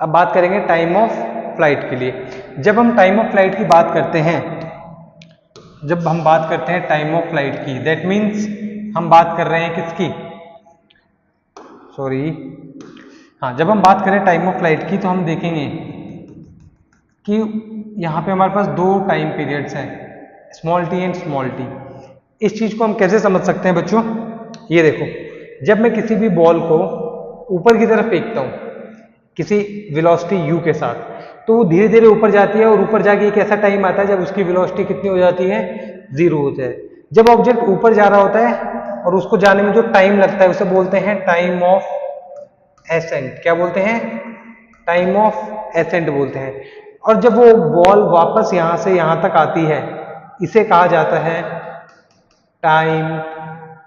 अब बात करेंगे टाइम ऑफ फ्लाइट के लिए। जब हम टाइम ऑफ फ्लाइट की बात करते हैं, जब हम बात करते हैं टाइम ऑफ फ्लाइट की, दैट मीन्स हम बात कर रहे हैं किसकी, सॉरी, हाँ, जब हम बात करें टाइम ऑफ फ्लाइट की तो हम देखेंगे कि यहाँ पे हमारे पास दो टाइम पीरियड्स हैं, small T and small T. इस चीज को हम कैसे समझ सकते हैं बच्चों, ये देखो, जब मैं किसी भी बॉल को ऊपर की तरफ फेंकता हूँ किसी वेलोसिटी u के साथ, तो वो धीरे धीरे ऊपर जाती है और ऊपर जाके एक ऐसा टाइम आता है जब उसकी वेलोसिटी कितनी हो जाती है, 0 हो जाए। जब ऑब्जेक्ट ऊपर जा रहा होता है और उसको जाने में जो टाइम लगता है उसे बोलते हैं टाइम ऑफ एसेंट। क्या बोलते हैं, टाइम ऑफ एसेंट बोलते हैं। और जब वो बॉल वापस यहां से यहां तक आती है, इसे कहा जाता है टाइम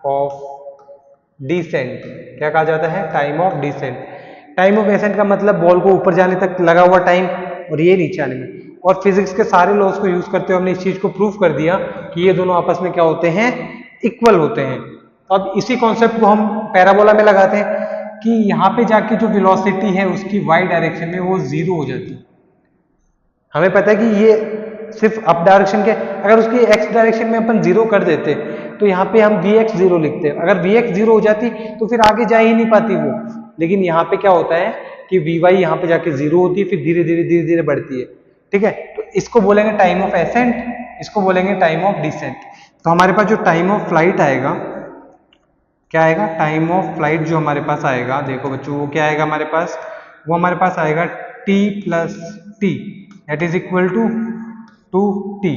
ऑफ डिसेंट। क्या कहा जाता है, time of descent. Time of ascent का मतलब बॉल को ऊपर जाने तक लगा हुआ टाइम और ये नीचे आने में। और फिजिक्स के सारे लॉज को यूज करते हुए हमने इस चीज को प्रूव कर दिया कि ये दोनों आपस में क्या होते हैं, इक्वल होते हैं। अब इसी कॉन्सेप्ट को हम पैराबोला में लगाते हैं कि यहाँ पे जाके जो वेलोसिटी है उसकी वाई डायरेक्शन में वो 0 हो जाती है। हमें पता है कि ये सिर्फ अप डायरेक्शन के, अगर उसकी एक्स डायरेक्शन में अपन 0 कर देते तो यहाँ पे हम vx 0 लिखते हैं। अगर vx 0 हो जाती तो फिर आगे जा ही नहीं पाती वो। लेकिन यहाँ पे क्या होता है कि vy यहाँ पे जाके 0 होती है, फिर धीरे धीरे बढ़ती है। ठीक है, तो इसको बोलेंगे टाइम ऑफ एसेंट, इसको बोलेंगे टाइम ऑफ डिसेंट। तो हमारे पास जो टाइम ऑफ फ्लाइट आएगा, क्या आएगा, टाइम ऑफ फ्लाइट जो हमारे पास आएगा, देखो बच्चों वो क्या आएगा हमारे पास, वो हमारे पास आएगा t plus t, that is equal to t.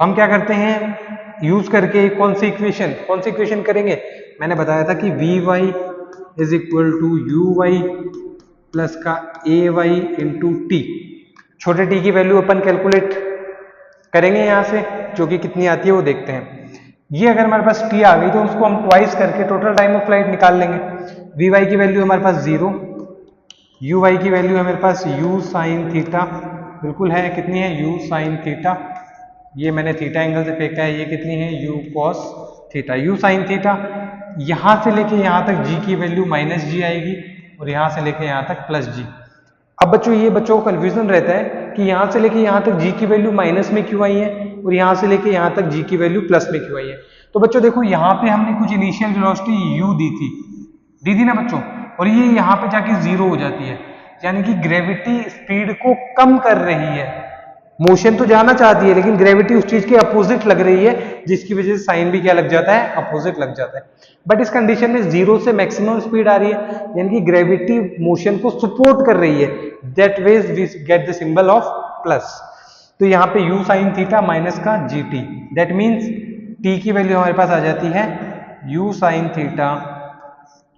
हम क्या करते हैं, यूज करके कौन सी इक्वेशन करेंगे, मैंने बताया था कि v y is equal to u y plus का ए वाई इंटू टी। छोटे टी की वैल्यू अपन कैलकुलेट करेंगे यहाँ से, जो कि कितनी आती है वो देखते हैं। ये अगर हमारे पास टी आ गई तो उसको हम ट्वाइस करके टोटल टाइम ऑफ फ्लाइट निकाल लेंगे। वी वाई की वैल्यू हमारे पास 0, यू वाई की वैल्यू हमारे पास यू साइन थीटा, बिल्कुल है, कितनी है, यू साइन थीटा। ये मैंने थीटा एंगल से फेंका है, ये कितनी है, you cos theta, you sine theta. यहां से लेके यहां तक जी की वैल्यू माइनस जी आएगी और यहां से लेके यहां तक प्लस जी। अब बच्चों ये बच्चों को कंफ्यूजन रहता है कि यहां से लेके यहां तक जी की वैल्यू माइनस में क्यों आई है और यहां से लेके यहां तक जी की वैल्यू प्लस में क्यों आई है। तो बच्चों देखो, यहाँ पे हमने कुछ इनिशियल वेलोसिटी u दी थी ना बच्चों, और ये यहाँ पे जाके 0 हो जाती है, यानी कि ग्रेविटी स्पीड को कम कर रही है। मोशन तो जाना चाहती है लेकिन ग्रेविटी उस चीज के अपोजिट लग रही है, जिसकी वजह से साइन भी क्या लग जाता है, अपोजिट लग जाता है। बट इस कंडीशन में 0 से मैक्सिमम स्पीड आ रही है, यानी कि ग्रेविटी मोशन को सपोर्ट कर रही है, that ways we get the symbol of plus. तो यहाँ पे u साइन थीटा माइनस का gt, दैट मीन्स t की वैल्यू हमारे पास आ जाती है u साइन थीटा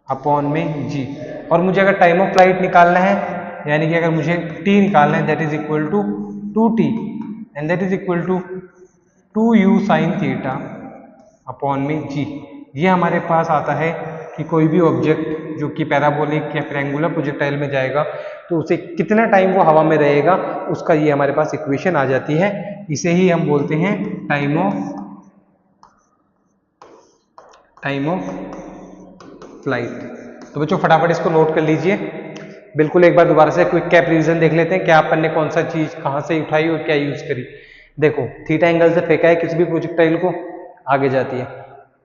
अपॉन में g। और मुझे अगर टाइम ऑफ फ्लाइट निकालना है, यानी कि अगर मुझे t निकालना है, that is equal to 2t and that is equal to 2u sine theta upon में g। ये हमारे पास आता है कि कोई भी ऑब्जेक्ट जो कि पैराबोलिक या ट्रायंगुलर प्रोजेक्टाइल में जाएगा तो उसे कितना टाइम वो हवा में रहेगा, उसका ये हमारे पास इक्वेशन आ जाती है। इसे ही हम बोलते हैं टाइम ऑफ फ्लाइट। तो बच्चों फटाफट इसको नोट कर लीजिए। बिल्कुल एक बार दोबारा से क्विक कैप रिवीजन देख लेते हैं, क्या अपन ने कौन सा चीज कहां से उठाई और क्या यूज करी। देखो, थीटा एंगल से फेंका है किसी भी प्रोजेक्टाइल को, आगे जाती है,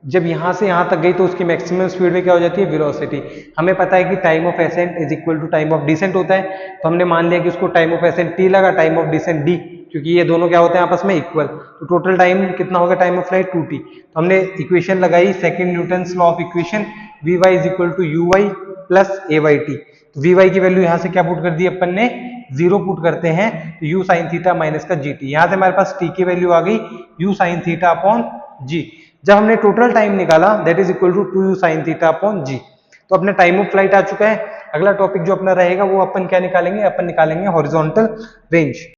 जब यहां से यहां तक गई तो उसकी मैक्सिमम स्पीड में क्या हो जाती है, वेलोसिटी। हमें पता है कि time of ascent is equal to time of descent होता है, तो हमने मान लिया कि उसको टाइम ऑफ एसेंट टी लगा, टाइम ऑफ डिसेंट डी, क्योंकि ये दोनों क्या होते हैं आपस में इक्वल। तो टोटल टाइम कितना होगा टाइम ऑफ फ्लाइट 2t। तो हमने इक्वेशन लगाई second Newton's law of equation, v y is equal to u y plus a y t. V y की वैल्यू यहां से क्या पुट कर दी अपन ने, 0 पुट करते हैं, तो यू साइन थीटा माइनस का जी टी। यहां से हमारे पास टी की वैल्यू आ गई U sine theta upon G. जब हमने टोटल टाइम निकाला, that is equal to 2u sine theta upon G. तो अपने टाइम ऑफ फ्लाइट आ चुका है। अगला टॉपिक जो अपना रहेगा वो अपन क्या निकालेंगे, अपन निकालेंगे हॉरिजॉन्टल रेंज।